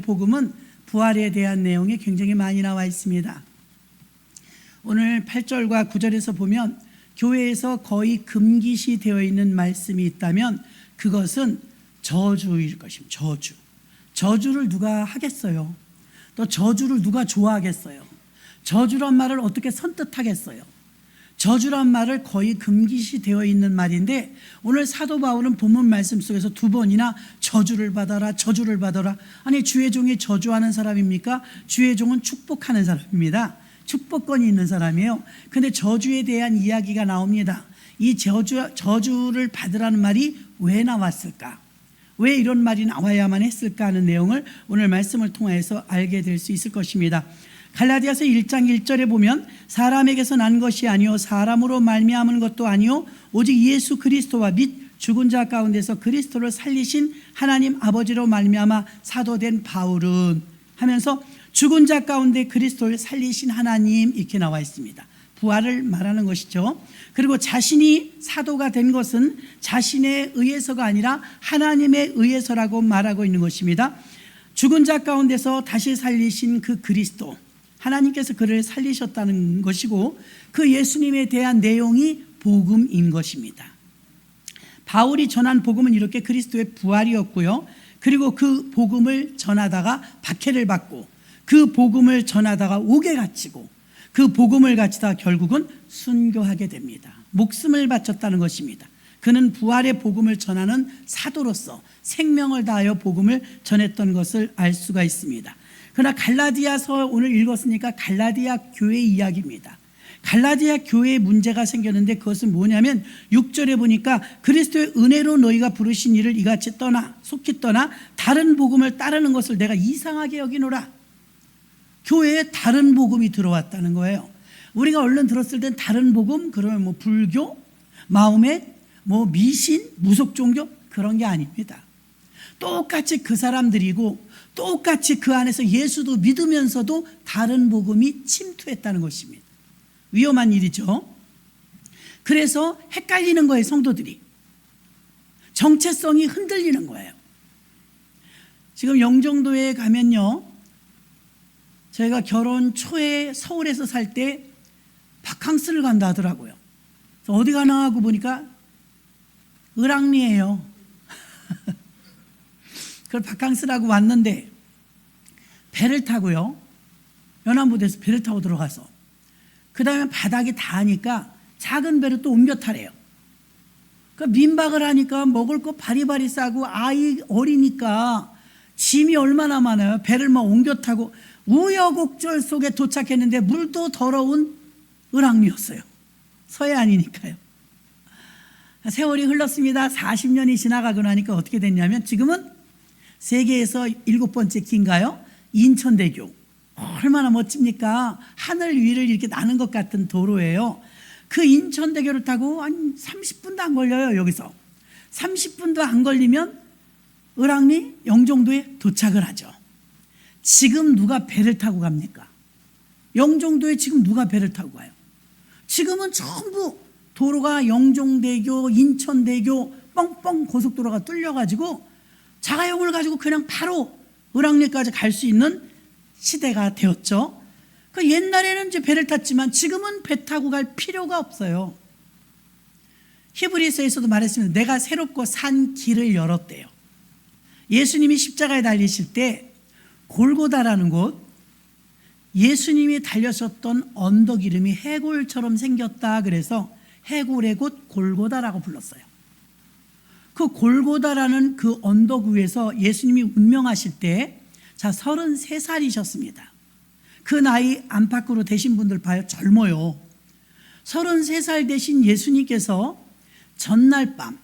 복음은 부활에 대한 내용이 굉장히 많이 나와 있습니다. 오늘 8절과 9절에서 보면 교회에서 거의 금기시 되어 있는 말씀이 있다면 그것은 저주일 것입니다. 저주를 누가 하겠어요? 또 저주를 누가 좋아하겠어요? 저주란 말을 어떻게 선뜻하겠어요? 저주란 말을 거의 금기시 되어 있는 말인데 오늘 사도 바울은 본문 말씀 속에서 두 번이나 저주를 받아라. 아니 주의 종이 저주하는 사람입니까? 주의 종은 축복하는 사람입니다. 축복권이 있는 사람이에요. 근데 저주에 대한 이야기가 나옵니다. 이 저주를 받으라는 말이 왜 나왔을까? 왜 이런 말이 나와야만 했을까 하는 내용을 오늘 말씀을 통해서 알게 될 수 있을 것입니다. 갈라디아서 1장 1절에 보면 사람에게서 난 것이 아니요 사람으로 말미암은 것도 아니요 오직 예수 그리스도와 및 죽은 자 가운데서 그리스도를 살리신 하나님 아버지로 말미암아 사도된 바울은 하면서 죽은 자 가운데 그리스도를 살리신 하나님 이렇게 나와 있습니다. 부활을 말하는 것이죠. 그리고 자신이 사도가 된 것은 자신에 의해서가 아니라 하나님에 의해서라고 말하고 있는 것입니다. 죽은 자 가운데서 다시 살리신 그 그리스도, 하나님께서 그를 살리셨다는 것이고 그 예수님에 대한 내용이 복음인 것입니다. 바울이 전한 복음은 이렇게 그리스도의 부활이었고요. 그리고 그 복음을 전하다가 박해를 받고 그 복음을 전하다가 옥에 갇히고 그 복음을 갇히다가 결국은 순교하게 됩니다. 목숨을 바쳤다는 것입니다. 그는 부활의 복음을 전하는 사도로서 생명을 다하여 복음을 전했던 것을 알 수가 있습니다. 그러나 갈라디아서 오늘 읽었으니까 갈라디아 교회 이야기입니다. 갈라디아 교회에 문제가 생겼는데 그것은 뭐냐면 6절에 보니까 그리스도의 은혜로 너희가 부르신 일을 이같이 속히 떠나 다른 복음을 따르는 것을 내가 이상하게 여기노라. 교회에 다른 복음이 들어왔다는 거예요. 우리가 얼른 들었을 땐 다른 복음 그러면 뭐 불교, 마음의 뭐 미신, 무속 종교 그런 게 아닙니다. 똑같이 그 사람들이고 똑같이 그 안에서 예수도 믿으면서도 다른 복음이 침투했다는 것입니다. 위험한 일이죠. 그래서 헷갈리는 거예요. 성도들이 정체성이 흔들리는 거예요. 지금 영종도에 가면요, 저희가 결혼 초에 서울에서 살 때 바캉스를 간다 하더라고요. 그래서 어디 가나 하고 보니까 을왕리예요. 그걸 바캉스라고 왔는데 배를 타고요, 연안부두에서 배를 타고 들어가서 그 다음에 바닥이 닿으니까 작은 배를 또 옮겨 타래요. 그러니까 민박을 하니까 먹을 거 바리바리 싸고 아이 어리니까 짐이 얼마나 많아요. 배를 막 옮겨 타고 우여곡절 속에 도착했는데 물도 더러운 을왕리였어요. 서해안이니까요. 세월이 흘렀습니다. 40년이 지나가고 나니까 어떻게 됐냐면 지금은 세계에서 7번째 긴가요? 인천대교. 얼마나 멋집니까? 하늘 위를 이렇게 나는 것 같은 도로예요. 그 인천대교를 타고 한 30분도 안 걸려요. 여기서 30분도 안 걸리면 을왕리 영종도에 도착을 하죠. 지금 누가 배를 타고 갑니까? 영종도에 지금 누가 배를 타고 가요? 지금은 전부 도로가 영종대교, 인천대교 뻥뻥 고속도로가 뚫려가지고 자가용을 가지고 그냥 바로 을왕리까지 갈 수 있는 시대가 되었죠. 그 옛날에는 이제 배를 탔지만 지금은 배 타고 갈 필요가 없어요. 히브리서에서도 말했습니다. 내가 새롭고 산 길을 열었대요. 예수님이 십자가에 달리실 때 골고다라는 곳, 예수님이 달려셨던 언덕 이름이 해골처럼 생겼다 그래서 해골의 곳 골고다라고 불렀어요. 그 골고다라는 그 언덕 위에서 예수님이 운명하실 때 33살이셨습니다. 그 나이 안팎으로 되신 분들 봐요. 젊어요. 33살 되신 예수님께서 전날 밤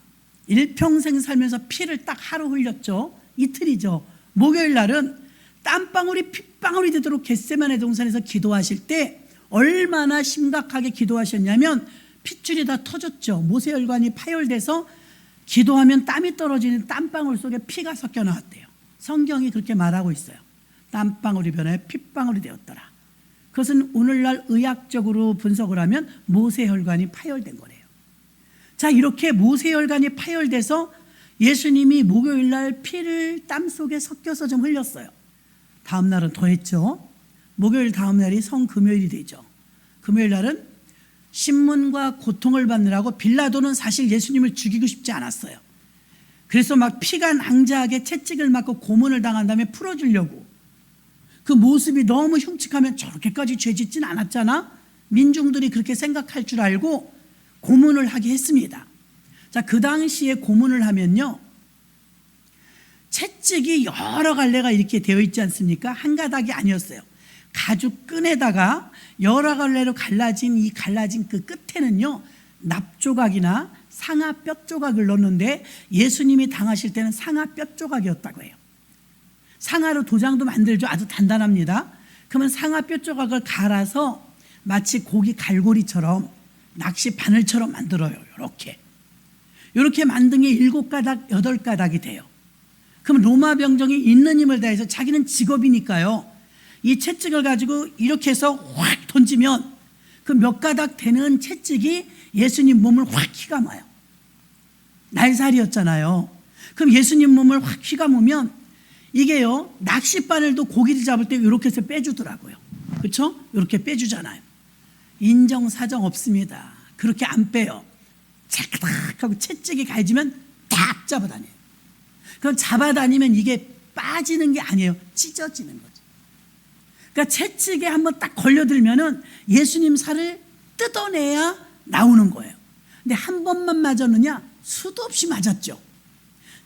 일평생 살면서 피를 딱 하루 흘렸죠. 이틀이죠. 목요일 날은 땀방울이 핏방울이 되도록 겟세마네 동산에서 기도하실 때 얼마나 심각하게 기도하셨냐면 핏줄이 다 터졌죠. 모세혈관이 파열돼서 기도하면 땀이 떨어지는 땀방울 속에 피가 섞여 나왔대요. 성경이 그렇게 말하고 있어요. 땀방울이 변하여 핏방울이 되었더라. 그것은 오늘날 의학적으로 분석을 하면 모세혈관이 파열된 거래요. 자, 이렇게 모세혈관이 파열돼서 예수님이 목요일날 피를 땀 속에 섞여서 좀 흘렸어요. 다음 날은 더 했죠. 목요일 다음 날이 성금요일이 되죠. 금요일 날은 신문과 고통을 받느라고 빌라도는 사실 예수님을 죽이고 싶지 않았어요. 그래서 막 피가 낭자하게 채찍을 맞고 고문을 당한 다음에 풀어주려고. 그 모습이 너무 흉측하면 저렇게까지 죄 짓진 않았잖아. 민중들이 그렇게 생각할 줄 알고 고문을 하게 했습니다. 자, 그 당시에 고문을 하면요, 채찍이 여러 갈래가 이렇게 되어 있지 않습니까? 한 가닥이 아니었어요. 가죽 끈에다가 여러 갈래로 갈라진 이 갈라진 그 끝에는요, 납조각이나 상아 뼈 조각을 넣는데 예수님이 당하실 때는 상아 뼈 조각이었다고 해요. 상아로 도장도 만들죠. 아주 단단합니다. 그러면 상아 뼈 조각을 갈아서 마치 고기 갈고리처럼 낚시 바늘처럼 만들어요. 이렇게 만든 게 7가닥, 8가닥이 돼요. 그럼 로마 병정이 있는 힘을 다해서 자기는 직업이니까요, 이 채찍을 가지고 이렇게 해서 확 던지면 그 몇 가닥 되는 채찍이 예수님 몸을 확 휘감아요. 날살이었잖아요. 그럼 예수님 몸을 확 휘감으면 이게요, 낚싯바늘도 고기를 잡을 때 이렇게 해서 빼주더라고요. 그렇죠? 이렇게 빼주잖아요. 인정사정 없습니다. 그렇게 안 빼요. 차크닥 하고 채찍이 가해지면 딱 잡아다녀요. 그럼 잡아다니면 이게 빠지는 게 아니에요. 찢어지는 거죠. 그러니까 채찍에 한번 딱 걸려들면은 예수님 살을 뜯어내야 나오는 거예요. 근데 한 번만 맞았느냐? 수도 없이 맞았죠.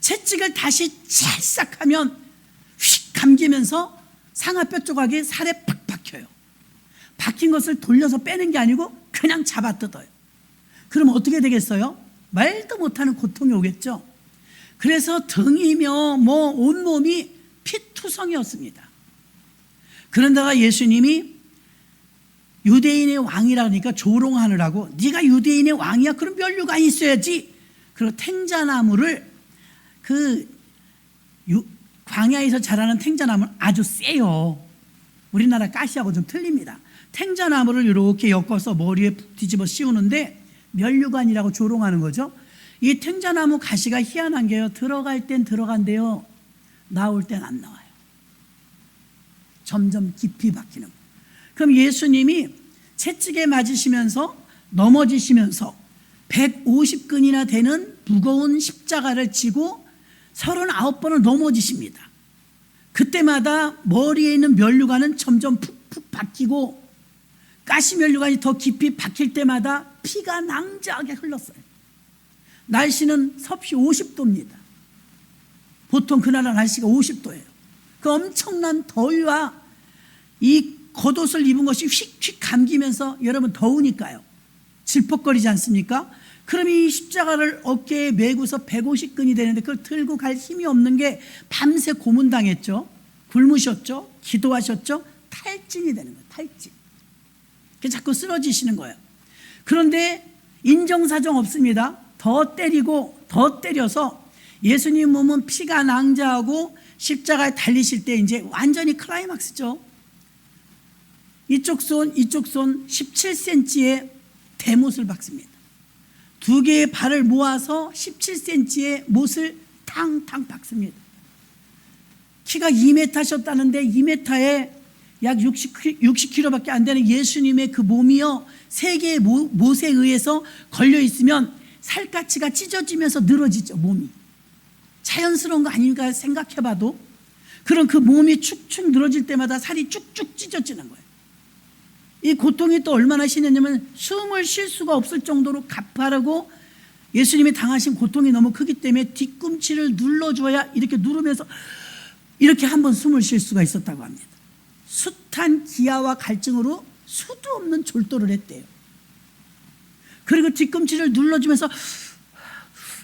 채찍을 다시 찰싹하면 휙 감기면서 상아뼈 조각이 살에 팍 박혀요. 박힌 것을 돌려서 빼는 게 아니고 그냥 잡아 뜯어요. 그럼 어떻게 되겠어요? 말도 못하는 고통이 오겠죠. 그래서 등이며 뭐 온몸이 피투성이었습니다. 그런다가 예수님이 유대인의 왕이라니까 조롱하느라고, 네가 유대인의 왕이야? 그럼 면류관이 있어야지. 그리고 탱자나무를, 그 광야에서 자라는 탱자나무는 아주 세요. 우리나라 가시하고 좀 틀립니다. 탱자나무를 이렇게 엮어서 머리에 뒤집어 씌우는데 면류관이라고 조롱하는 거죠. 이 탱자나무 가시가 희한한 게요, 들어갈 땐 들어간대요, 나올 땐 안 나와요. 점점 깊이 박히는 거예요. 그럼 예수님이 채찍에 맞으시면서 넘어지시면서 150근이나 되는 무거운 십자가를 지고 39번을 넘어지십니다. 그때마다 머리에 있는 면류관은 점점 푹푹 박히고 가시 면류관이 더 깊이 박힐 때마다 피가 낭자하게 흘렀어요. 날씨는 섭씨 50도입니다. 보통 그 나라 날씨가 50도예요. 그 엄청난 더위와 이 겉옷을 입은 것이 휙휙 감기면서, 여러분 더우니까요, 질퍽거리지 않습니까? 그럼 이 십자가를 어깨에 메고서 150근이 되는데 그걸 들고 갈 힘이 없는 게 밤새 고문당했죠. 굶으셨죠. 기도하셨죠. 탈진이 되는 거예요. 탈진. 자꾸 쓰러지시는 거예요. 그런데 인정사정 없습니다. 더 때리고 더 때려서 예수님 몸은 피가 낭자하고 십자가에 달리실 때 이제 완전히 클라이막스죠. 이쪽 손 17cm의 대못을 박습니다. 두 개의 발을 모아서 17cm의 못을 탕탕 박습니다. 키가 2m셨다는데 2m에 약 60kg밖에 안 되는 예수님의 그 몸이요, 세 개의 못에 의해서 걸려 있으면 살갗이가 찢어지면서 늘어지죠. 몸이 자연스러운 거 아닌가 생각해봐도. 그런 그 몸이 축축 늘어질 때마다 살이 쭉쭉 찢어지는 거예요. 이 고통이 또 얼마나 심했냐면 숨을 쉴 수가 없을 정도로 가파르고, 예수님이 당하신 고통이 너무 크기 때문에 뒤꿈치를 눌러줘야 이렇게 누르면서 이렇게 한번 숨을 쉴 수가 있었다고 합니다. 숱한 기아와 갈증으로 수도 없는 졸도를 했대요. 그리고 뒤꿈치를 눌러주면서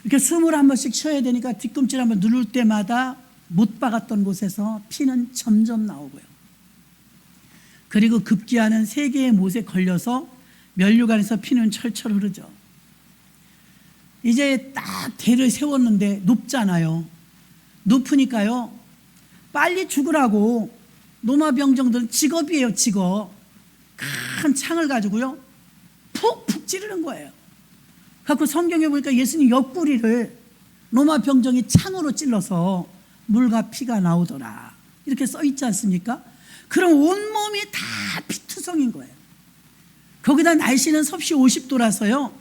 이렇게 숨을 한 번씩 쉬어야 되니까 뒤꿈치를 한번 누를 때마다 못 박았던 곳에서 피는 점점 나오고요. 그리고 급기야는 세 개의 못에 걸려서 면류관에서 피는 철철 흐르죠. 이제 딱 대를 세웠는데 높잖아요. 높으니까요, 빨리 죽으라고 로마 병정들은 직업이에요, 직업. 큰 창을 가지고요 푹푹 찌르는 거예요. 그래서 성경에 보니까 예수님 옆구리를 로마 병정이 창으로 찔러서 물과 피가 나오더라. 이렇게 써 있지 않습니까? 그럼 온몸이 다 피투성인 거예요. 거기다 날씨는 섭씨 50도라서요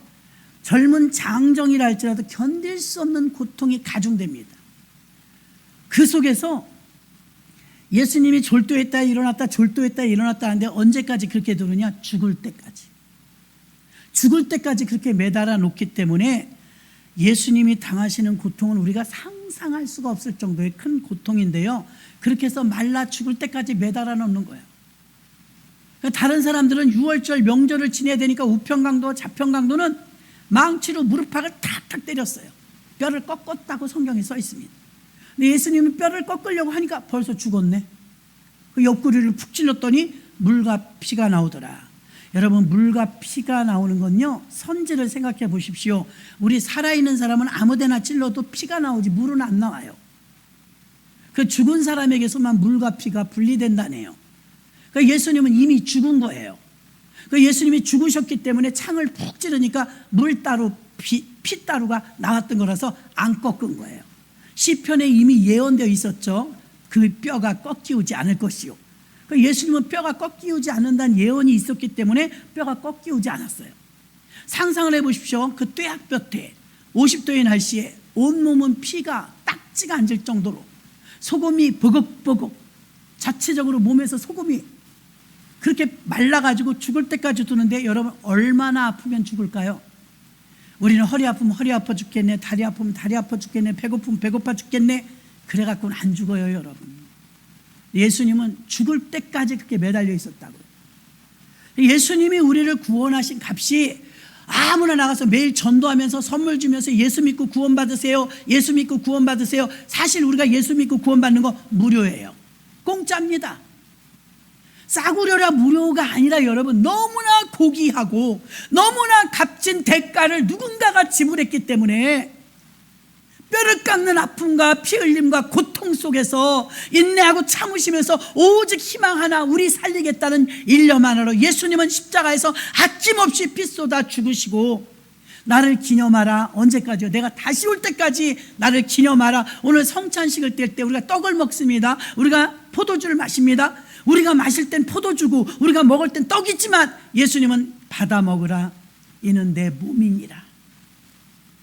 젊은 장정이라 할지라도 견딜 수 없는 고통이 가중됩니다. 그 속에서 예수님이 졸도했다 일어났다 졸도했다 일어났다 하는데 언제까지 그렇게 두느냐? 죽을 때까지. 죽을 때까지 그렇게 매달아 놓기 때문에 예수님이 당하시는 고통은 우리가 상상할 수가 없을 정도의 큰 고통인데요, 그렇게 해서 말라 죽을 때까지 매달아 놓는 거예요. 다른 사람들은 6월절 명절을 지내야 되니까 우편강도 자편강도는 망치로 무릎팍을 탁탁 때렸어요. 뼈를 꺾었다고 성경에 써 있습니다. 근데 예수님은 뼈를 꺾으려고 하니까 벌써 죽었네. 그 옆구리를 푹 찔렀더니 물과 피가 나오더라. 여러분, 물과 피가 나오는 건요, 선지를 생각해 보십시오. 우리 살아있는 사람은 아무데나 찔러도 피가 나오지 물은 안 나와요. 그 죽은 사람에게서만 물과 피가 분리된다네요. 그러니까 예수님은 이미 죽은 거예요. 그 예수님이 죽으셨기 때문에 창을 푹 찌르니까 물따루 피따루가 나왔던 거라서 안 꺾은 거예요. 시편에 이미 예언되어 있었죠. 그 뼈가 꺾이우지 않을 것이요. 그 예수님은 뼈가 꺾이우지 않는다는 예언이 있었기 때문에 뼈가 꺾이우지 않았어요. 상상을 해보십시오. 그 뙤약볕에 50도의 날씨에 온몸은 피가 딱지가 앉을 정도로 소금이 버벅버벅, 자체적으로 몸에서 소금이 그렇게 말라가지고 죽을 때까지 두는데, 여러분 얼마나 아프면 죽을까요? 우리는 허리 아프면 허리 아파 죽겠네, 다리 아프면 다리 아파 죽겠네, 배고프면 배고파 죽겠네, 그래갖고는 안 죽어요. 여러분, 예수님은 죽을 때까지 그렇게 매달려 있었다고요. 예수님이 우리를 구원하신 값이 아무나 나가서 매일 전도하면서 선물 주면서 예수 믿고 구원받으세요, 예수 믿고 구원받으세요. 사실 우리가 예수 믿고 구원받는 거 무료예요. 공짜입니다. 싸구려라 무료가 아니라 여러분, 너무나 고귀하고 너무나 값진 대가를 누군가가 지불했기 때문에 뼈를 깎는 아픔과 피 흘림과 고통 속에서 인내하고 참으시면서 오직 희망 하나, 우리 살리겠다는 일념 하나로 예수님은 십자가에서 아낌없이 피 쏟아 죽으시고, 나를 기념하라. 언제까지요? 내가 다시 올 때까지 나를 기념하라. 오늘 성찬식을 뗄 때 우리가 떡을 먹습니다. 우리가 포도주를 마십니다. 우리가 마실 땐 포도주고 우리가 먹을 땐 떡이지만 예수님은 받아 먹으라. 이는 내 몸이니라.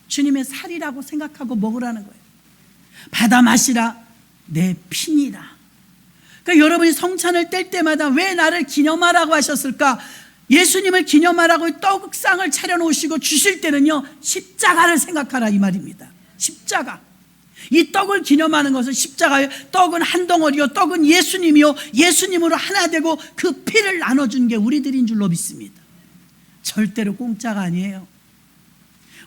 주님의 살이라고 생각하고 먹으라는 거예요. 받아 마시라. 내 피니라. 그러니까 여러분이 성찬을 뗄 때마다 왜 나를 기념하라고 하셨을까? 예수님을 기념하라고 떡상을 차려놓으시고 주실 때는요, 십자가를 생각하라 이 말입니다. 십자가. 이 떡을 기념하는 것은 십자가예요. 떡은 한 덩어리요, 떡은 예수님이요, 예수님으로 하나 되고 그 피를 나눠준 게 우리들인 줄로 믿습니다. 절대로 공짜가 아니에요.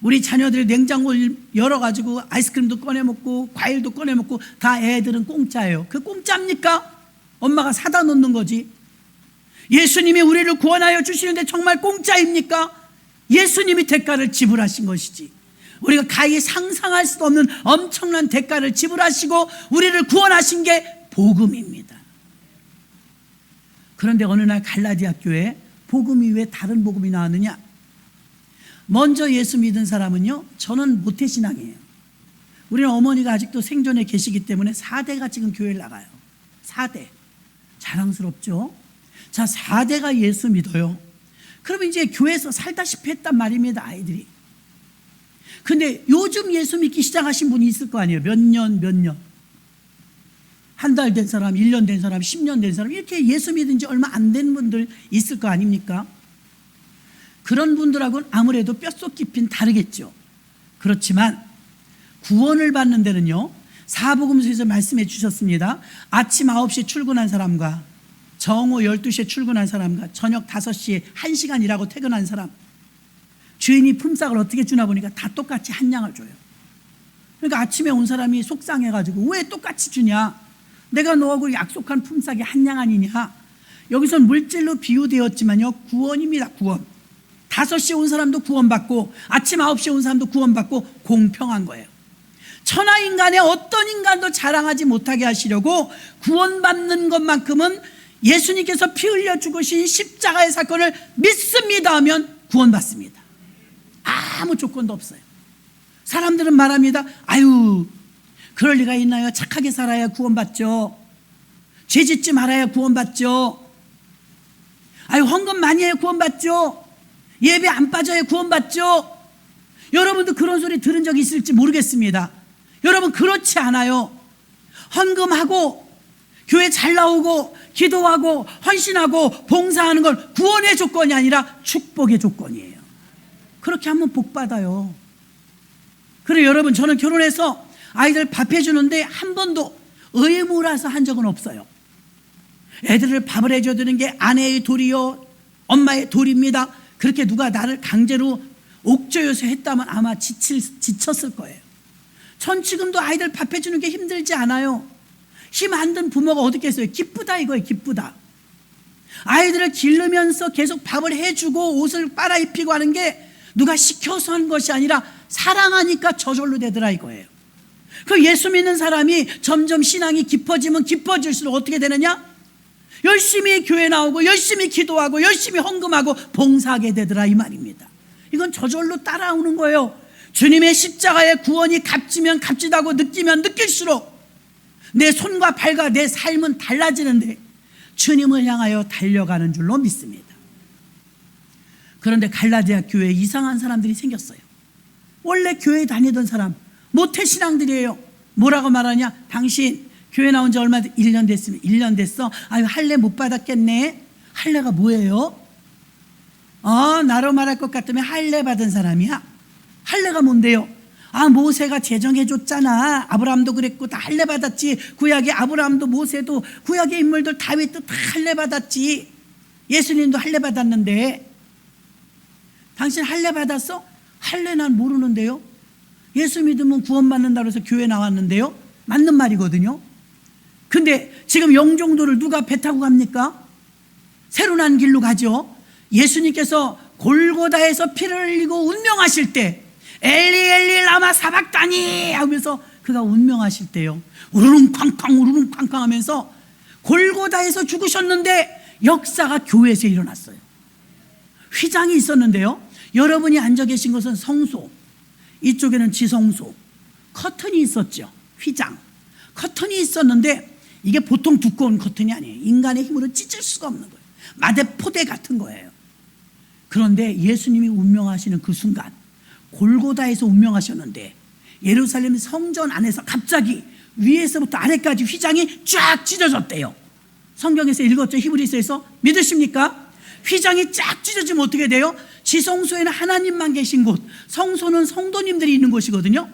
우리 자녀들이 냉장고를 열어가지고 아이스크림도 꺼내 먹고 과일도 꺼내 먹고 다 애들은 공짜예요. 그 공짜입니까? 엄마가 사다 놓는 거지. 예수님이 우리를 구원하여 주시는데 정말 공짜입니까? 예수님이 대가를 지불하신 것이지. 우리가 가히 상상할 수 없는 엄청난 대가를 지불하시고 우리를 구원하신 게 복음입니다. 그런데 어느 날 갈라디아 교회에 복음이 왜 다른 복음이 나왔느냐? 먼저 예수 믿은 사람은요, 저는 모태신앙이에요. 우리는 어머니가 아직도 생존에 계시기 때문에 4대가 지금 교회를 나가요. 4대. 자랑스럽죠? 자, 4대가 예수 믿어요. 그러면 이제 교회에서 살다시피 했단 말입니다, 아이들이. 근데 요즘 예수 믿기 시작하신 분이 있을 거 아니에요. 몇 년. 한 달 된 사람, 1년 된 사람, 10년 된 사람, 이렇게 예수 믿은 지 얼마 안 된 분들 있을 거 아닙니까? 그런 분들하고는 아무래도 뼛속 깊이는 다르겠죠. 그렇지만 구원을 받는 데는요, 사복음서에서 말씀해 주셨습니다. 아침 9시에 출근한 사람과 정오 12시에 출근한 사람과 저녁 5시에 1시간 일하고 퇴근한 사람, 주인이 품삯을 어떻게 주나 보니까 다 똑같이 한 양을 줘요. 그러니까 아침에 온 사람이 속상해가지고 왜 똑같이 주냐? 내가 너하고 약속한 품삯이 한 양 아니냐? 여기선 물질로 비유되었지만요, 구원입니다. 구원. 5시에 온 사람도 구원받고 아침 9시에 온 사람도 구원받고 공평한 거예요. 천하인간의 어떤 인간도 자랑하지 못하게 하시려고 구원받는 것만큼은 예수님께서 피 흘려 죽으신 십자가의 사건을 믿습니다 하면 구원받습니다. 아무 조건도 없어요. 사람들은 말합니다. 아유, 그럴 리가 있나요? 착하게 살아야 구원받죠. 죄 짓지 말아야 구원받죠. 아유, 헌금 많이 해야 구원받죠. 예배 안 빠져야 구원받죠. 여러분도 그런 소리 들은 적이 있을지 모르겠습니다. 여러분, 그렇지 않아요. 헌금하고 교회 잘 나오고 기도하고 헌신하고 봉사하는 건 구원의 조건이 아니라 축복의 조건이에요. 그렇게 하면 복 받아요. 그래요. 여러분, 저는 결혼해서 아이들 밥 해주는데 한 번도 의무라서 한 적은 없어요. 애들을 밥을 해줘야 되는 게 아내의 도리요, 엄마의 도리입니다. 그렇게 누가 나를 강제로 옥죄어서 했다면 아마 지쳤을 거예요. 전 지금도 아이들 밥 해주는 게 힘들지 않아요. 힘 안 든 부모가 어떻겠어요? 기쁘다 이거예요. 기쁘다. 아이들을 기르면서 계속 밥을 해주고 옷을 빨아입히고 하는 게 누가 시켜서 한 것이 아니라 사랑하니까 저절로 되더라 이거예요. 그 예수 믿는 사람이 점점 신앙이 깊어지면 깊어질수록 어떻게 되느냐? 열심히 교회 나오고 열심히 기도하고 열심히 헌금하고 봉사하게 되더라 이 말입니다. 이건 저절로 따라오는 거예요. 주님의 십자가의 구원이 값지면 값지다고 느끼면 느낄수록 내 손과 발과 내 삶은 달라지는데 주님을 향하여 달려가는 줄로 믿습니다. 그런데 갈라디아 교회에 이상한 사람들이 생겼어요. 원래 교회 다니던 사람, 모태신앙들이에요. 뭐라고 말하냐? 당신 교회 나온 지 얼마 1년 됐으면 1년 됐어? 아유, 할례 못 받았겠네. 할례가 뭐예요? 나로 말할 것 같으면 할례 받은 사람이야. 할례가 뭔데요? 모세가 제정해 줬잖아. 아브라함도 그랬고 다 할례 받았지. 구약의 아브라함도 모세도 구약의 인물들 다윗도 다 할례 받았지. 예수님도 할례 받았는데 당신 할례 받았어? 할례 난 모르는데요. 예수 믿으면 구원받는다고 해서 교회 나왔는데요. 맞는 말이거든요. 근데 지금 영종도를 누가 배 타고 갑니까? 새로 난 길로 가죠. 예수님께서 골고다에서 피를 흘리고 운명하실 때 엘리 엘리 라마 사박다니 하면서 그가 운명하실 때요, 우르릉 쾅쾅 우르릉 쾅쾅 하면서 골고다에서 죽으셨는데 역사가 교회에서 일어났어요. 휘장이 있었는데요, 여러분이 앉아 계신 것은 성소, 이쪽에는 지성소, 커튼이 있었죠. 휘장 커튼이 있었는데 이게 보통 두꺼운 커튼이 아니에요. 인간의 힘으로 찢을 수가 없는 거예요. 마대포대 같은 거예요. 그런데 예수님이 운명하시는 그 순간 골고다에서 운명하셨는데 예루살렘 성전 안에서 갑자기 위에서부터 아래까지 휘장이 쫙 찢어졌대요. 성경에서 읽었죠. 히브리서에서. 믿으십니까? 휘장이 쫙 찢어지면 어떻게 돼요? 지성소에는 하나님만 계신 곳, 성소는 성도님들이 있는 곳이거든요.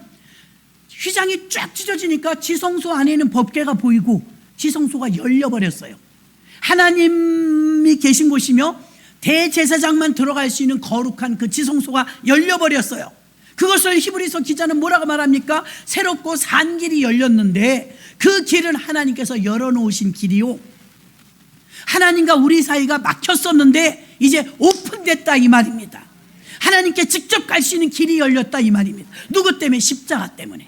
휘장이 쫙 찢어지니까 지성소 안에 있는 법궤가 보이고 지성소가 열려버렸어요. 하나님이 계신 곳이며 대제사장만 들어갈 수 있는 거룩한 그 지성소가 열려버렸어요. 그것을 히브리서 기자는 뭐라고 말합니까? 새롭고 산 길이 열렸는데 그 길은 하나님께서 열어놓으신 길이요, 하나님과 우리 사이가 막혔었는데 이제 오픈됐다 이 말입니다. 하나님께 직접 갈 수 있는 길이 열렸다 이 말입니다. 누구 때문에? 십자가 때문에.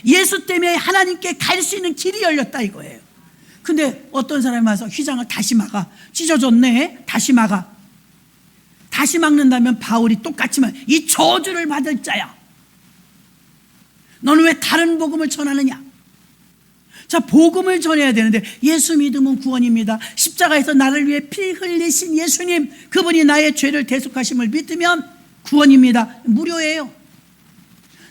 예수 때문에 하나님께 갈 수 있는 길이 열렸다 이거예요. 근데 어떤 사람이 와서 휘장을 다시 막아. 찢어졌네. 다시 막아. 다시 막는다면 바울이 똑같이 말, 이 저주를 받을 자야, 너는 왜 다른 복음을 전하느냐? 자, 복음을 전해야 되는데 예수 믿으면 구원입니다. 십자가에서 나를 위해 피 흘리신 예수님, 그분이 나의 죄를 대속하심을 믿으면 구원입니다. 무료예요.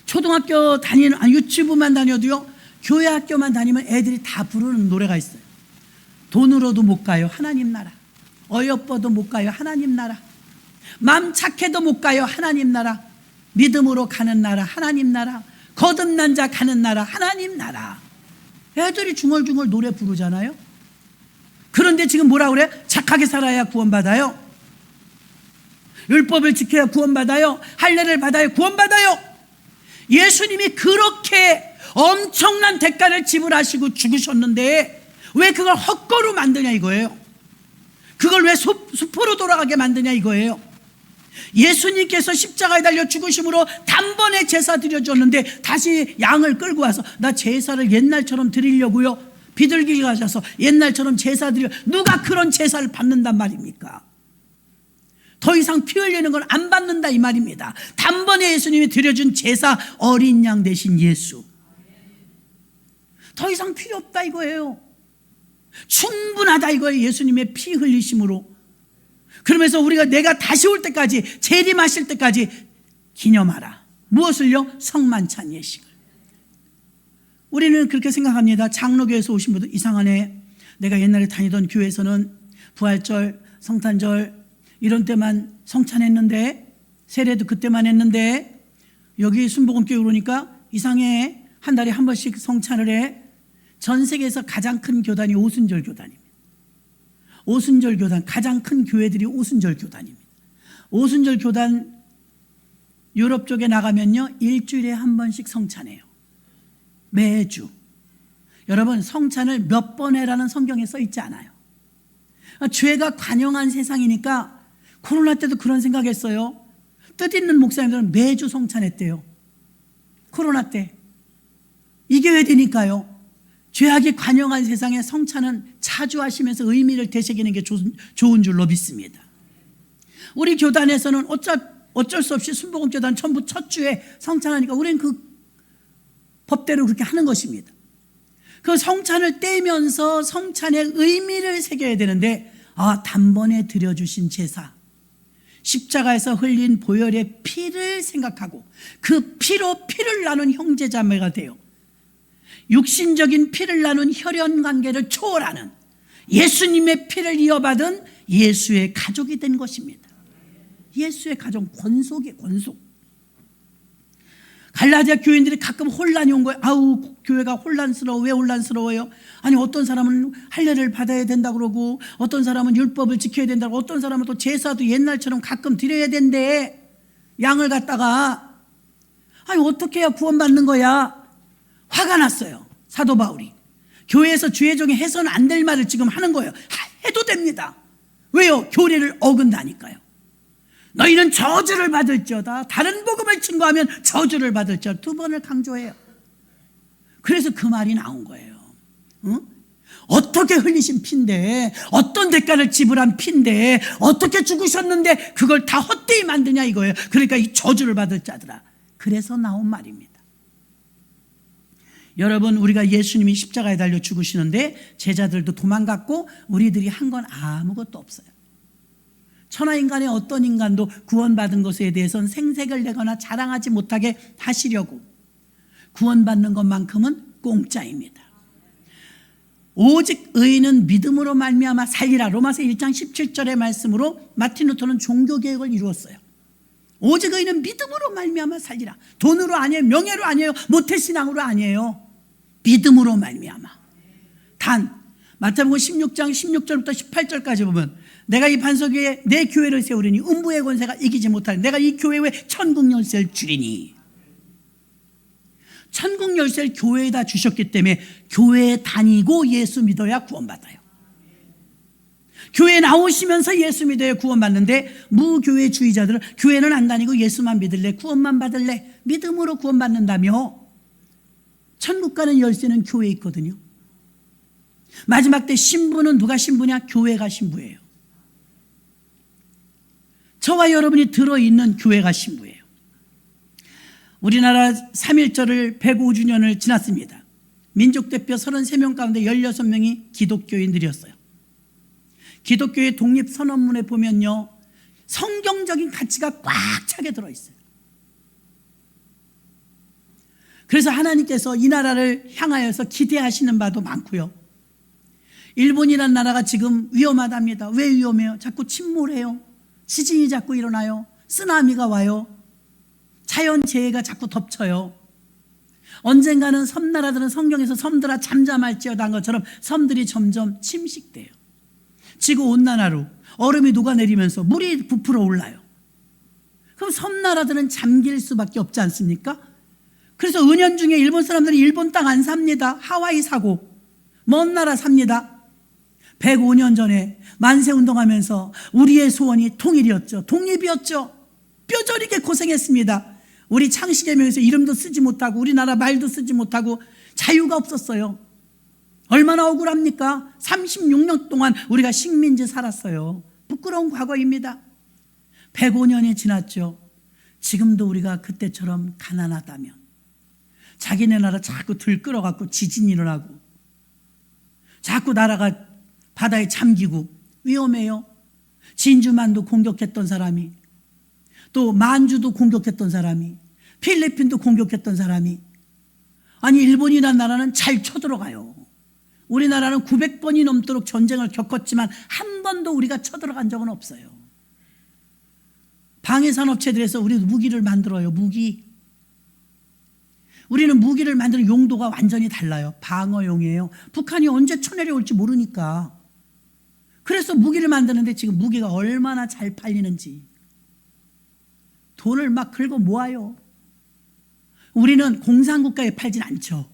초등학교 다니는, 유치부만 다녀도요, 교회 학교만 다니면 애들이 다 부르는 노래가 있어요. 돈으로도 못 가요, 하나님 나라. 어여뻐도 못 가요, 하나님 나라. 마음 착해도 못 가요, 하나님 나라. 믿음으로 가는 나라, 하나님 나라. 거듭난 자 가는 나라, 하나님 나라. 애들이 중얼중얼 노래 부르잖아요. 그런데 지금 뭐라 그래? 착하게 살아야 구원받아요. 율법을 지켜야 구원받아요. 할례를 받아야 구원받아요. 예수님이 그렇게 엄청난 대가를 지불하시고 죽으셨는데 왜 그걸 헛거로 만드냐 이거예요. 그걸 왜 수포로 돌아가게 만드냐 이거예요. 예수님께서 십자가에 달려 죽으심으로 단번에 제사 드려줬는데 다시 양을 끌고 와서 나 제사를 옛날처럼 드리려고요, 비둘기 가셔서 옛날처럼 제사 드려. 누가 그런 제사를 받는단 말입니까? 더 이상 피 흘리는 건 안 받는다 이 말입니다. 단번에 예수님이 드려준 제사, 어린 양 대신 예수. 더 이상 필요 없다 이거예요. 충분하다 이거예요. 예수님의 피 흘리심으로. 그러면서 우리가 내가 다시 올 때까지, 재림하실 때까지 기념하라. 무엇을요? 성만찬 예식을. 우리는 그렇게 생각합니다. 장로교에서 오신 분들, 이상하네, 내가 옛날에 다니던 교회에서는 부활절, 성탄절 이런 때만 성찬했는데, 세례도 그때만 했는데, 여기 순복음교회 오니까 이상해, 한 달에 한 번씩 성찬을 해. 전 세계에서 가장 큰 교단이 오순절 교단입니다. 오순절 교단, 가장 큰 교회들이 오순절 교단입니다. 오순절 교단 유럽 쪽에 나가면요, 일주일에 한 번씩 성찬해요. 매주. 여러분, 성찬을 몇 번 해라는 성경에 써 있지 않아요. 죄가 관영한 세상이니까 코로나 때도 그런 생각했어요. 뜻있는 목사님들은 매주 성찬했대요. 코로나 때. 이게 왜 되니까요? 죄악이 관영한 세상에 성찬은 자주 하시면서 의미를 되새기는 게 좋은 줄로 믿습니다. 우리 교단에서는 어쩔 수 없이 순복음 교단 전부 첫 주에 성찬하니까 우리는 그 법대로 그렇게 하는 것입니다. 그 성찬을 떼면서 성찬의 의미를 새겨야 되는데, 단번에 드려주신 제사, 십자가에서 흘린 보혈의 피를 생각하고 그 피로 피를 나눈 형제자매가 되어 육신적인 피를 나눈 혈연 관계를 초월하는 예수님의 피를 이어받은 예수의 가족이 된 것입니다. 예수의 가족, 권속이에요, 권속. 갈라디아 교인들이 가끔 혼란이 온 거예요. 아우, 교회가 혼란스러워. 왜 혼란스러워요? 아니, 어떤 사람은 할례를 받아야 된다고 그러고, 어떤 사람은 율법을 지켜야 된다고, 어떤 사람은 또 제사도 옛날처럼 가끔 드려야 된대. 양을 갖다가. 아니, 어떻게 해야 구원받는 거야? 화가 났어요, 사도 바울이. 교회에서 주의 종이 해서는 안 될 말을 지금 하는 거예요. 해도 됩니다. 왜요? 교례를 어긴다니까요. 너희는 저주를 받을지어다. 다른 복음을 증거하면 저주를 받을지어다. 두 번을 강조해요. 그래서 그 말이 나온 거예요. 어떻게 흘리신 피인데, 어떤 대가를 지불한 피인데, 어떻게 죽으셨는데 그걸 다 헛되이 만드냐 이거예요. 그러니까 이 저주를 받을 자들아. 그래서 나온 말입니다. 여러분, 우리가 예수님이 십자가에 달려 죽으시는데 제자들도 도망갔고 우리들이 한 건 아무것도 없어요. 천하인간의 어떤 인간도 구원받은 것에 대해서는 생색을 내거나 자랑하지 못하게 하시려고, 구원받는 것만큼은 공짜입니다. 오직 의인은 믿음으로 말미암아 살리라. 로마서 1장 17절의 말씀으로 마틴 루터는 종교개혁을 이루었어요. 오직 의인은 믿음으로 말미암아 살리라. 돈으로 아니에요, 명예로 아니에요, 모태신앙으로 아니에요. 믿음으로 말미암아. 단 마태복음 16장 16절부터 18절까지 보면, 내가 이 반석 위에 내 교회를 세우리니 음부의 권세가 이기지 못하리. 내가 이 교회 위에 천국 열쇠를 주리니. 천국 열쇠를 교회에다 주셨기 때문에 교회에 다니고 예수 믿어야 구원받아요. 교회에 나오시면서 예수 믿어야 구원받는데, 무교회주의자들은 교회는 안 다니고 예수만 믿을래, 구원만 받을래, 믿음으로 구원받는다며. 천국 가는 열쇠는 교회에 있거든요. 마지막 때 신부는 누가 신부냐? 교회가 신부예요. 저와 여러분이 들어있는 교회가 신부예요. 우리나라 3.1절을 105주년을 지났습니다. 민족대표 33명 가운데 16명이 기독교인들이었어요. 기독교의 독립선언문에 보면요, 성경적인 가치가 꽉 차게 들어있어요. 그래서 하나님께서 이 나라를 향하여서 기대하시는 바도 많고요. 일본이라는 나라가 지금 위험하답니다. 왜 위험해요? 자꾸 침몰해요. 지진이 자꾸 일어나요. 쓰나미가 와요. 자연재해가 자꾸 덮쳐요. 언젠가는 섬나라들은 성경에서 섬들아 잠잠할지어다 한 것처럼 섬들이 점점 침식돼요. 지구온난화로 얼음이 녹아내리면서 물이 부풀어 올라요. 그럼 섬나라들은 잠길 수밖에 없지 않습니까? 그래서 은연중에 일본 사람들이 일본 땅 안 삽니다. 하와이 사고 먼 나라 삽니다. 105년 전에 만세운동하면서 우리의 소원이 통일이었죠. 독립이었죠. 뼈저리게 고생했습니다. 우리 창시개명에서 이름도 쓰지 못하고 우리나라 말도 쓰지 못하고 자유가 없었어요. 얼마나 억울합니까? 36년 동안 우리가 식민지 살았어요. 부끄러운 과거입니다. 105년이 지났죠. 지금도 우리가 그때처럼 가난하다면, 자기네 나라 자꾸 들끓어갖고 지진이 일어나고 자꾸 나라가 바다에 잠기고 위험해요. 진주만도 공격했던 사람이, 또 만주도 공격했던 사람이, 필리핀도 공격했던 사람이, 아니 일본이라는 나라는 잘 쳐들어가요. 우리나라는 900번이 넘도록 전쟁을 겪었지만 한 번도 우리가 쳐들어간 적은 없어요. 방해산업체들에서 우리도 무기를 만들어요. 무기. 우리는 무기를 만드는 용도가 완전히 달라요. 방어용이에요. 북한이 언제 쳐내려올지 모르니까. 그래서 무기를 만드는데 지금 무기가 얼마나 잘 팔리는지. 돈을 막 긁어 모아요. 우리는 공산국가에 팔진 않죠.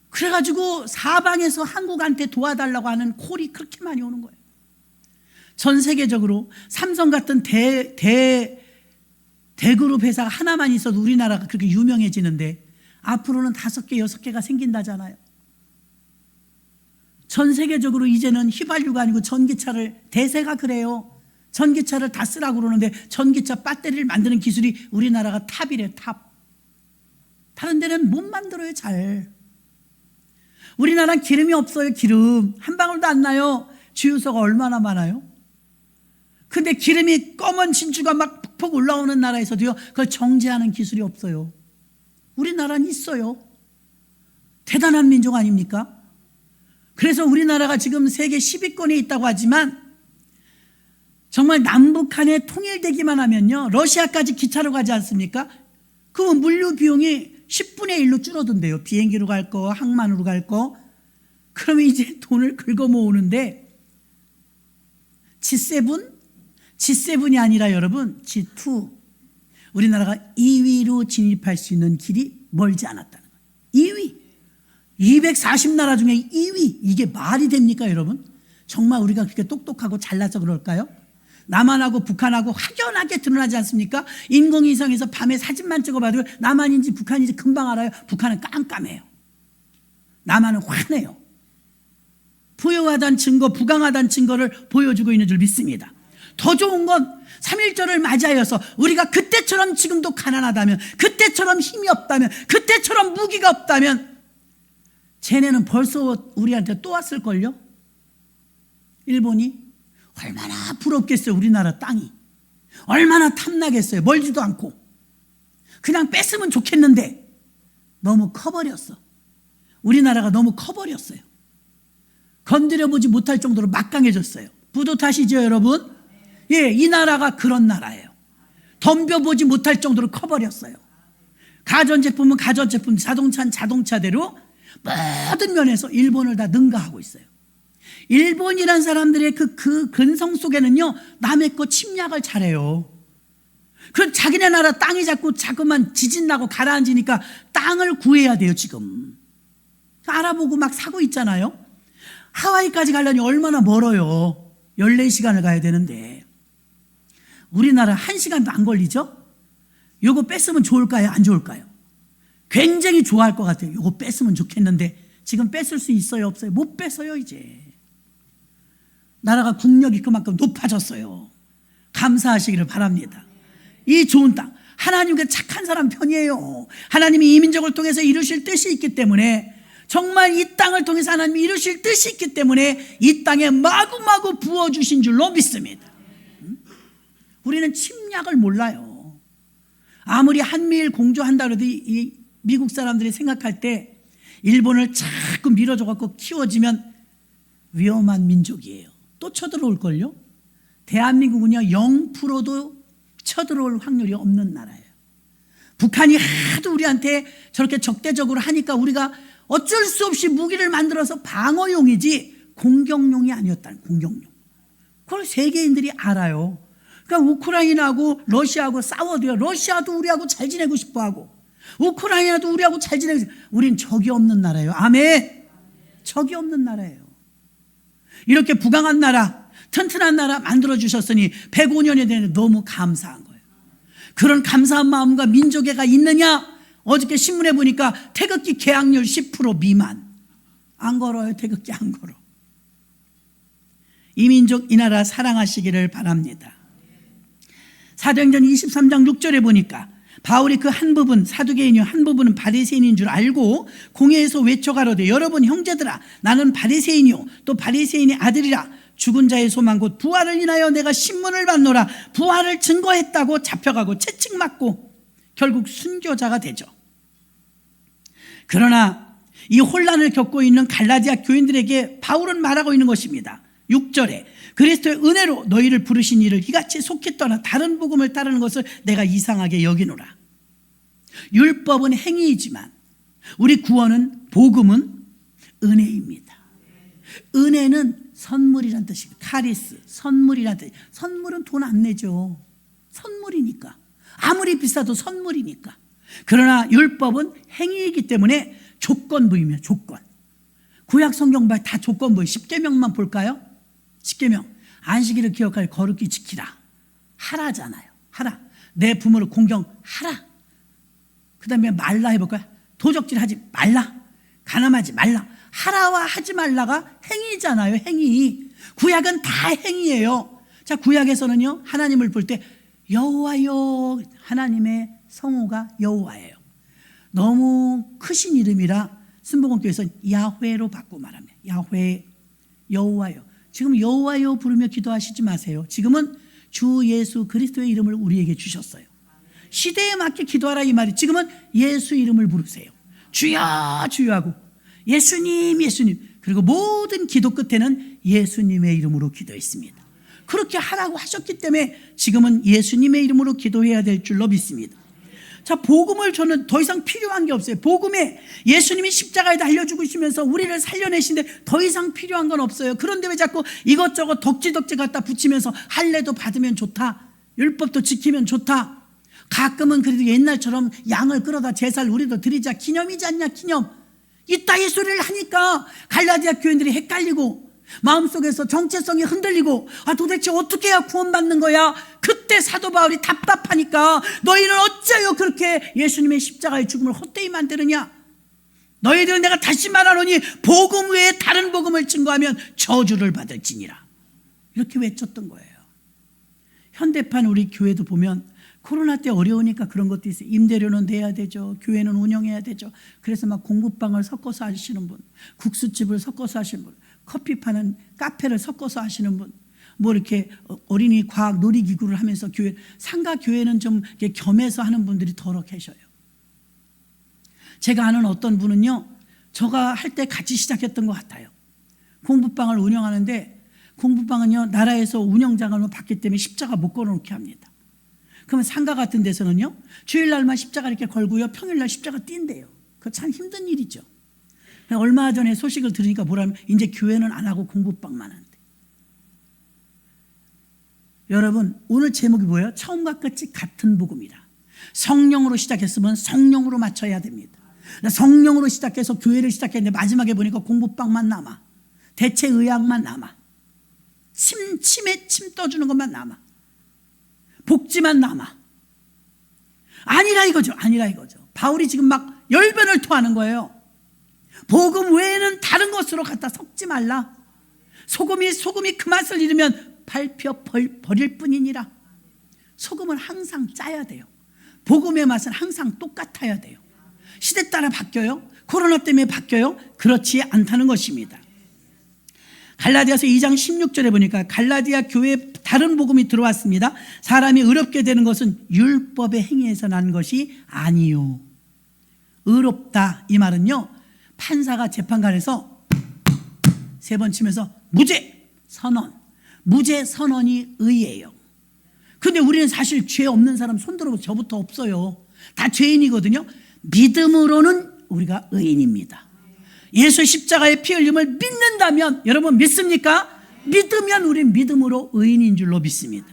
그래가지고 사방에서 한국한테 도와달라고 하는 콜이 그렇게 많이 오는 거예요. 전 세계적으로 삼성 같은 대그룹 회사가 하나만 있어도 우리나라가 그렇게 유명해지는데 앞으로는 5개, 6개가 생긴다잖아요. 전 세계적으로 이제는 휘발유가 아니고 전기차를, 대세가 그래요. 전기차를 다 쓰라고 그러는데 전기차 배터리를 만드는 기술이 우리나라가 탑이래요. 탑. 다른 데는 못 만들어요. 잘. 우리나라는 기름이 없어요. 기름 한 방울도 안 나요. 주유소가 얼마나 많아요. 근데 기름이 검은 진주가 막 푹푹 올라오는 나라에서도요, 그걸 정제하는 기술이 없어요. 우리나라는 있어요. 대단한 민족 아닙니까? 그래서 우리나라가 지금 세계 10위권에 있다고 하지만 정말 남북한에 통일되기만 하면요, 러시아까지 기차로 가지 않습니까? 그 물류 비용이 10분의 1로 줄어든대요. 비행기로 갈 거, 항만으로 갈 거. 그러면 이제 돈을 긁어 모으는데 G7이 아니라 여러분 G2, 우리나라가 2위로 진입할 수 있는 길이 멀지 않았다는 거예요. 2위. 240나라 중에 2위. 이게 말이 됩니까 여러분? 정말 우리가 그렇게 똑똑하고 잘나서 그럴까요? 남한하고 북한하고 확연하게 드러나지 않습니까? 인공위성에서 밤에 사진만 찍어봐도 남한인지 북한인지 금방 알아요. 북한은 깜깜해요. 남한은 환해요. 부유하다는 증거, 부강하다는 증거를 보여주고 있는 줄 믿습니다. 더 좋은 건 3.1절을 맞이하여서 우리가 그때처럼 지금도 가난하다면, 그때처럼 힘이 없다면, 그때처럼 무기가 없다면 쟤네는 벌써 우리한테 또 왔을걸요? 일본이 얼마나 부럽겠어요. 우리나라 땅이 얼마나 탐나겠어요. 멀지도 않고 그냥 뺐으면 좋겠는데 너무 커버렸어. 우리나라가 너무 커버렸어요. 건드려보지 못할 정도로 막강해졌어요. 부도 탓이죠 여러분? 예, 이 나라가 그런 나라예요. 덤벼보지 못할 정도로 커버렸어요. 가전제품은 가전제품, 자동차는 자동차대로 모든 면에서 일본을 다 능가하고 있어요. 일본이란 사람들의 그 근성 속에는요, 남의 거 침략을 잘해요. 그 자기네 나라 땅이 자꾸만 지진나고 가라앉으니까 땅을 구해야 돼요. 지금 알아보고 막 사고 있잖아요. 하와이까지 가려니 얼마나 멀어요. 14시간을 가야 되는데 우리나라 1시간도 안 걸리죠? 요거 뺐으면 좋을까요? 안 좋을까요? 굉장히 좋아할 것 같아요. 요거 뺐으면 좋겠는데 지금 뺐을 수 있어요? 없어요? 못 뺐어요. 이제 나라가 국력이 그만큼 높아졌어요. 감사하시기를 바랍니다. 이 좋은 땅, 하나님께 착한 사람 편이에요. 하나님이 이 민족을 통해서 이루실 뜻이 있기 때문에, 정말 이 땅을 통해서 하나님이 이루실 뜻이 있기 때문에 이 땅에 마구마구 부어주신 줄로 믿습니다. 우리는 침략을 몰라요. 아무리 한미일 공조한다 그래도 이 미국 사람들이 생각할 때 일본을 자꾸 밀어줘갖고 키워지면 위험한 민족이에요. 또 쳐들어올걸요? 대한민국은요 0%도 쳐들어올 확률이 없는 나라예요. 북한이 하도 우리한테 저렇게 적대적으로 하니까 우리가 어쩔 수 없이 무기를 만들어서 방어용이지 공격용이 아니었다는, 공격용. 그걸 세계인들이 알아요. 그러니까 우크라이나하고 러시아하고 싸워도요, 러시아도 우리하고 잘 지내고 싶어하고 우크라이나도 우리하고 잘 지내고 싶어하고. 우린 적이 없는 나라예요. 아멘. 적이 없는 나라예요. 이렇게 부강한 나라, 튼튼한 나라 만들어주셨으니 105년에 대해 너무 감사한 거예요. 그런 감사한 마음과 민족애가 있느냐? 어저께 신문에 보니까 태극기 개항률 10% 미만. 안 걸어요. 태극기 안 걸어. 이 민족, 이 나라 사랑하시기를 바랍니다. 사도행전 23장 6절에 보니까 바울이 그 한 부분 사두개인이요 한 부분은 바리새인인 줄 알고 공회에서 외쳐가로되 여러분 형제들아 나는 바리새인이요 또 바리새인의 아들이라 죽은 자의 소망 곧 부활을 인하여 내가 신문을 받노라. 부활을 증거했다고 잡혀가고 채찍맞고 결국 순교자가 되죠. 그러나 이 혼란을 겪고 있는 갈라디아 교인들에게 바울은 말하고 있는 것입니다. 6절에 그리스도의 은혜로 너희를 부르신 이를 이같이 속히 떠나 다른 복음을 따르는 것을 내가 이상하게 여기노라. 율법은 행위이지만 우리 구원은 복음은 은혜입니다. 은혜는 선물이란 뜻입니다. 카리스, 선물이란 뜻. 선물은 돈 안 내죠. 선물이니까. 아무리 비싸도 선물이니까. 그러나 율법은 행위이기 때문에 조건부입니다. 조건. 구약 성경 봐 다 조건부예요. 10계명만 볼까요? 10계명. 안식일을 기억할 거룩히 지키라. 하라잖아요. 하라. 내 부모를 공경하라. 그 다음에 말라 해볼까요? 도적질하지 말라. 간음하지 말라. 하라와 하지 말라가 행위잖아요. 행위. 구약은 다 행위예요. 자, 구약에서는요 하나님을 볼 때 여호와요, 하나님의 성호가 여호와예요. 너무 크신 이름이라 순복음교회에서는 야훼로 바꾸고 말합니다. 야훼, 여호와요. 지금 여호와요 부르며 기도하시지 마세요. 지금은 주 예수 그리스도의 이름을 우리에게 주셨어요. 시대에 맞게 기도하라 이 말이. 지금은 예수 이름을 부르세요. 주여 주여 하고 예수님 예수님. 그리고 모든 기도 끝에는 예수님의 이름으로 기도했습니다. 그렇게 하라고 하셨기 때문에 지금은 예수님의 이름으로 기도해야 될 줄로 믿습니다. 자, 복음을 저는 더 이상 필요한 게 없어요. 복음에 예수님이 십자가에 달려 죽으시면서 우리를 살려내신데 더 이상 필요한 건 없어요. 그런데 왜 자꾸 이것저것 덕지덕지 갖다 붙이면서 할례도 받으면 좋다, 율법도 지키면 좋다, 가끔은 그래도 옛날처럼 양을 끌어다 제사를 우리도 드리자, 기념이지 않냐 기념, 이따위 소리를 하니까 갈라디아 교인들이 헷갈리고 마음속에서 정체성이 흔들리고, 아 도대체 어떻게 해야 구원받는 거야? 그때 사도 바울이 답답하니까 너희는 어찌하여 그렇게 예수님의 십자가의 죽음을 헛되이 만드느냐? 너희들은 내가 다시 말하노니 복음 외에 다른 복음을 증거하면 저주를 받을지니라. 이렇게 외쳤던 거예요. 현대판 우리 교회도 보면 코로나 때 어려우니까 그런 것도 있어요. 임대료는 내야 되죠. 교회는 운영해야 되죠. 그래서 막 공부방을 섞어서 하시는 분, 국수집을 섞어서 하시는 분, 커피 파는 카페를 섞어서 하시는 분, 뭐 이렇게 어린이 과학 놀이기구를 하면서 교회, 상가 교회는 좀 이렇게 겸해서 하는 분들이 더러 계셔요. 제가 아는 어떤 분은요, 저가 할 때 같이 시작했던 것 같아요. 공부방을 운영하는데 공부방은요 나라에서 운영장을 받기 때문에 십자가 못 걸어놓게 합니다. 그러면 상가 같은 데서는요 주일날만 십자가 이렇게 걸고요 평일날 십자가 띈대요. 그거 참 힘든 일이죠. 얼마 전에 소식을 들으니까 뭐라면 이제 교회는 안 하고 공부방만 한대. 여러분, 오늘 제목이 뭐예요? 처음과 끝이 같은 복음이라. 성령으로 시작했으면 성령으로 맞춰야 됩니다. 성령으로 시작해서 교회를 시작했는데 마지막에 보니까 공부방만 남아, 대체의학만 남아, 침에 침 떠주는 것만 남아, 복지만 남아. 아니라 이거죠. 아니라 이거죠. 바울이 지금 막 열변을 토하는 거예요. 복음 외에는 다른 것으로 갖다 섞지 말라. 소금이 그 맛을 잃으면 밟혀 버릴 뿐이니라. 소금은 항상 짜야 돼요. 복음의 맛은 항상 똑같아야 돼요. 시대 따라 바뀌어요? 코로나 때문에 바뀌어요? 그렇지 않다는 것입니다. 갈라디아서 2장 16절에 보니까 갈라디아 교회에 다른 복음이 들어왔습니다. 사람이 의롭게 되는 것은 율법의 행위에서 난 것이 아니요. 의롭다 이 말은요, 판사가 재판관에서 3번 치면서 무죄 선언, 무죄 선언이 의예요. 근데 우리는 사실 죄 없는 사람 손 들어보면 저부터 없어요. 다 죄인이거든요. 믿음으로는 우리가 의인입니다. 예수 십자가의 피 흘림을 믿는다면, 여러분 믿습니까? 믿으면 우린 믿음으로 의인인 줄로 믿습니다.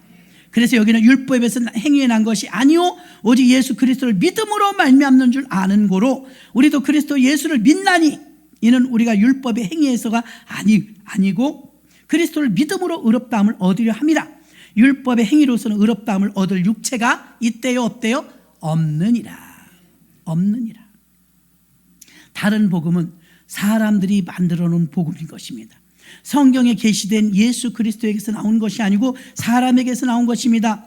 그래서 여기는 율법에서 행위에 난 것이 아니오 오직 예수 그리스도를 믿음으로 말미암는 줄 아는 고로 우리도 그리스도 예수를 믿나니 이는 우리가 율법의 행위에서가 아니고 그리스도를 믿음으로 의롭다함을 얻으려 함이라. 율법의 행위로서는 의롭다함을 얻을 육체가 있대요 없대요? 없느니라. 다른 복음은 사람들이 만들어 놓은 복음인 것입니다. 성경에 계시된 예수 그리스도에게서 나온 것이 아니고 사람에게서 나온 것입니다.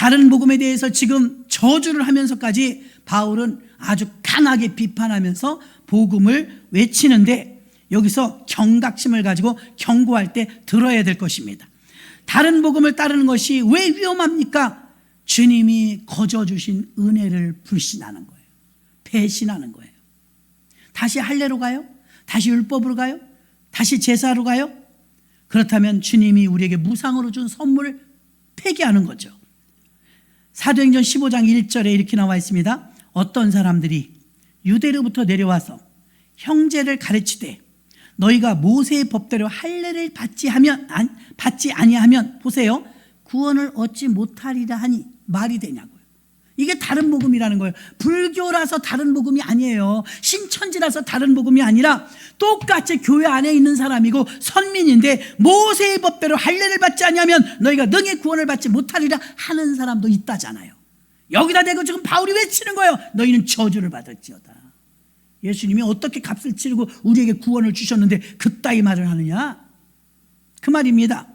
다른 복음에 대해서 지금 저주를 하면서까지 바울은 아주 강하게 비판하면서 복음을 외치는데, 여기서 경각심을 가지고 경고할 때 들어야 될 것입니다. 다른 복음을 따르는 것이 왜 위험합니까? 주님이 거저 주신 은혜를 불신하는 거예요. 배신하는 거예요. 다시 할례로 가요? 다시 율법으로 가요? 다시 제사로 가요? 그렇다면 주님이 우리에게 무상으로 준 선물을 폐기하는 거죠. 사도행전 15장 1절에 이렇게 나와 있습니다. 어떤 사람들이 유대로부터 내려와서 형제를 가르치되 너희가 모세의 법대로 할례를 받지 아니하면 보세요, 구원을 얻지 못하리라 하니 말이 되냐고요. 이게 다른 복음이라는 거예요. 불교라서 다른 복음이 아니에요. 신천지라서 다른 복음이 아니라 똑같이 교회 안에 있는 사람이고 선민인데 모세의 법대로 할례를 받지 아니하면 너희가 능히 구원을 받지 못하리라 하는 사람도 있다잖아요. 여기다 대고 지금 바울이 외치는 거예요. 너희는 저주를 받을지어다. 예수님이 어떻게 값을 치르고 우리에게 구원을 주셨는데 그따위 말을 하느냐, 그 말입니다.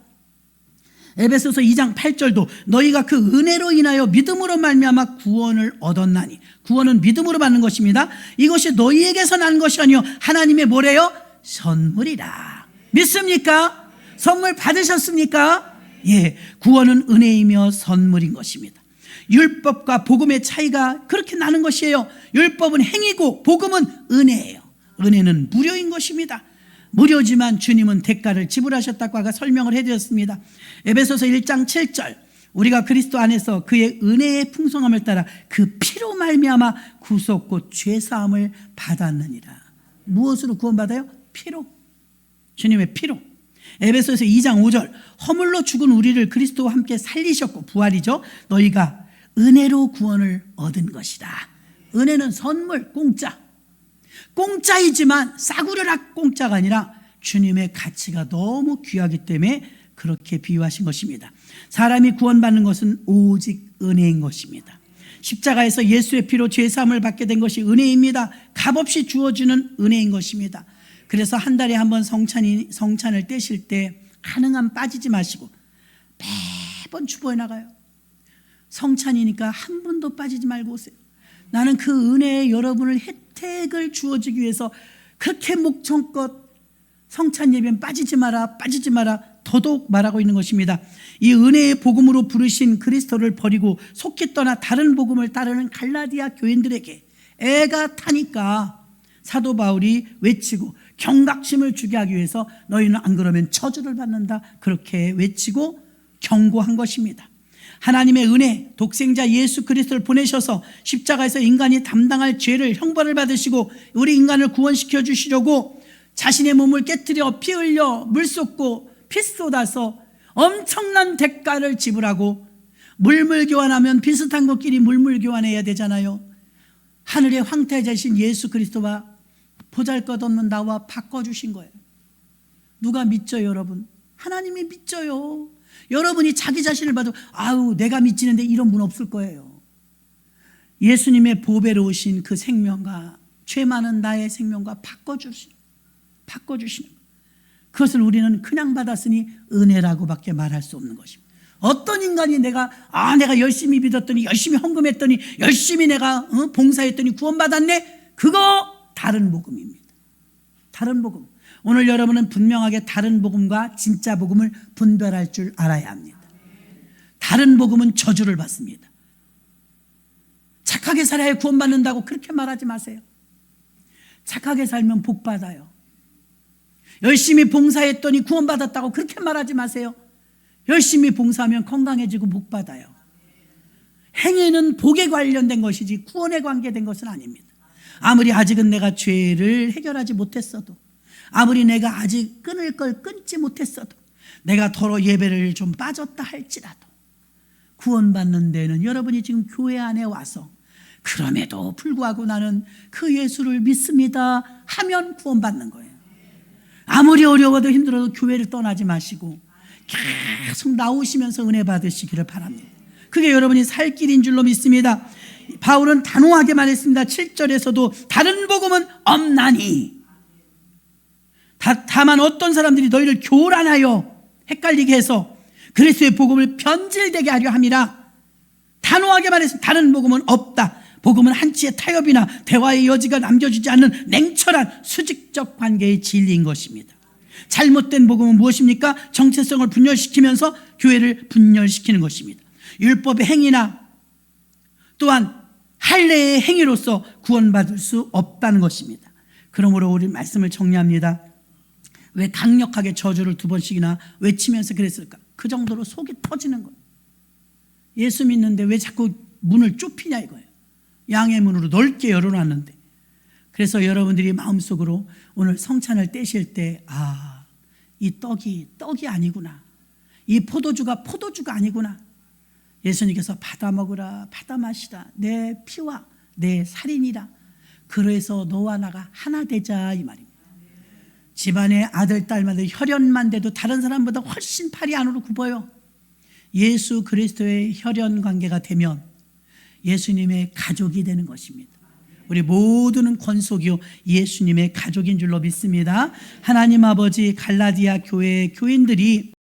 에베소서 2장 8절도 너희가 그 은혜로 인하여 믿음으로 말미암아 구원을 얻었나니, 구원은 믿음으로 받는 것입니다. 이것이 너희에게서 난 것이 아니요 하나님의 뭐래요? 선물이라. 믿습니까? 선물 받으셨습니까? 예, 구원은 은혜이며 선물인 것입니다. 율법과 복음의 차이가 그렇게 나는 것이에요. 율법은 행위고 복음은 은혜예요. 은혜는 무료인 것입니다. 무료지만 주님은 대가를 지불하셨다고 아까 설명을 해드렸습니다. 에베소서 1장 7절, 우리가 그리스도 안에서 그의 은혜의 풍성함을 따라 그 피로 말미암아 구속고 죄사함을 받았느니라. 무엇으로 구원받아요? 피로. 주님의 피로. 에베소서 2장 5절, 허물로 죽은 우리를 그리스도와 함께 살리셨고, 부활이죠. 너희가 은혜로 구원을 얻은 것이다. 은혜는 선물, 공짜. 공짜이지만 싸구려라 공짜가 아니라 주님의 가치가 너무 귀하기 때문에 그렇게 비유하신 것입니다. 사람이 구원받는 것은 오직 은혜인 것입니다. 십자가에서 예수의 피로 죄사함을 받게 된 것이 은혜입니다. 값없이 주어지는 은혜인 것입니다. 그래서 한 달에 한 번 성찬을 떼실 때 가능하면 빠지지 마시고 매번 주보해 나가요. 성찬이니까 한 번도 빠지지 말고 오세요. 나는 그 은혜에 여러분을 혜택을 주어주기 위해서 그렇게 목청껏 성찬 예배는 빠지지 마라 더더욱 말하고 있는 것입니다. 이 은혜의 복음으로 부르신 그리스도를 버리고 속히 떠나 다른 복음을 따르는 갈라디아 교인들에게 애가 타니까 사도 바울이 외치고 경각심을 주게 하기 위해서 너희는 안 그러면 저주를 받는다, 그렇게 외치고 경고한 것입니다. 하나님의 은혜, 독생자 예수 그리스도를 보내셔서 십자가에서 인간이 담당할 죄를 형벌을 받으시고 우리 인간을 구원시켜 주시려고 자신의 몸을 깨뜨려 피 흘려 물 쏟고 피 쏟아서 엄청난 대가를 지불하고, 물물 교환하면 비슷한 것끼리 물물 교환해야 되잖아요. 하늘의 황태자신 예수 그리스도와 보잘것없는 나와 바꿔주신 거예요. 누가 믿죠, 여러분? 하나님이 믿져요. 여러분이 자기 자신을 봐도 아우 내가 믿지는데 이런 분 없을 거예요. 예수님의 보배로 오신 그 생명과 죄 많은 나의 생명과 바꿔주시는 그것을 우리는 그냥 받았으니 은혜라고밖에 말할 수 없는 것입니다. 어떤 인간이 내가 열심히 믿었더니 열심히 헌금했더니 열심히 내가 봉사했더니 구원받았네, 그거 다른 복음입니다. 다른 복음. 오늘 여러분은 분명하게 다른 복음과 진짜 복음을 분별할 줄 알아야 합니다. 다른 복음은 저주를 받습니다. 착하게 살아야 구원받는다고 그렇게 말하지 마세요. 착하게 살면 복 받아요. 열심히 봉사했더니 구원받았다고 그렇게 말하지 마세요. 열심히 봉사하면 건강해지고 복 받아요. 행위는 복에 관련된 것이지 구원에 관계된 것은 아닙니다. 아무리 아직은 내가 죄를 해결하지 못했어도, 아무리 내가 아직 끊을 걸 끊지 못했어도, 내가 더러 예배를 좀 빠졌다 할지라도 구원받는 데는 여러분이 지금 교회 안에 와서 그럼에도 불구하고 나는 그 예수를 믿습니다 하면 구원받는 거예요. 아무리 어려워도 힘들어도 교회를 떠나지 마시고 계속 나오시면서 은혜 받으시기를 바랍니다. 그게 여러분이 살 길인 줄로 믿습니다. 바울은 단호하게 말했습니다. 7절에서도 다른 복음은 없나니, 다만 어떤 사람들이 너희를 교란하여 헷갈리게 해서 그리스도의 복음을 변질되게 하려 함이라. 단호하게 말했습니다. 다른 복음은 없다. 복음은 한치의 타협이나 대화의 여지가 남겨주지 않는 냉철한 수직적 관계의 진리인 것입니다. 잘못된 복음은 무엇입니까? 정체성을 분열시키면서 교회를 분열시키는 것입니다. 율법의 행위나 또한 할례의 행위로서 구원받을 수 없다는 것입니다. 그러므로 우리 말씀을 정리합니다. 왜 강력하게 저주를 2번씩이나 외치면서 그랬을까? 그 정도로 속이 터지는 거예요. 예수 믿는데 왜 자꾸 문을 좁히냐 이거예요. 양의 문으로 넓게 열어놨는데. 그래서 여러분들이 마음속으로 오늘 성찬을 떼실 때 이 떡이 아니구나. 이 포도주가 아니구나. 예수님께서 받아 먹으라, 받아 마시라. 내 피와 내 살이니라. 그래서 너와 나가 하나 되자 이 말입니다. 집안의 아들, 딸마다 혈연만 돼도 다른 사람보다 훨씬 팔이 안으로 굽어요. 예수 그리스도의 혈연 관계가 되면 예수님의 가족이 되는 것입니다. 우리 모두는 권속이요 예수님의 가족인 줄로 믿습니다. 하나님 아버지 갈라디아 교회의 교인들이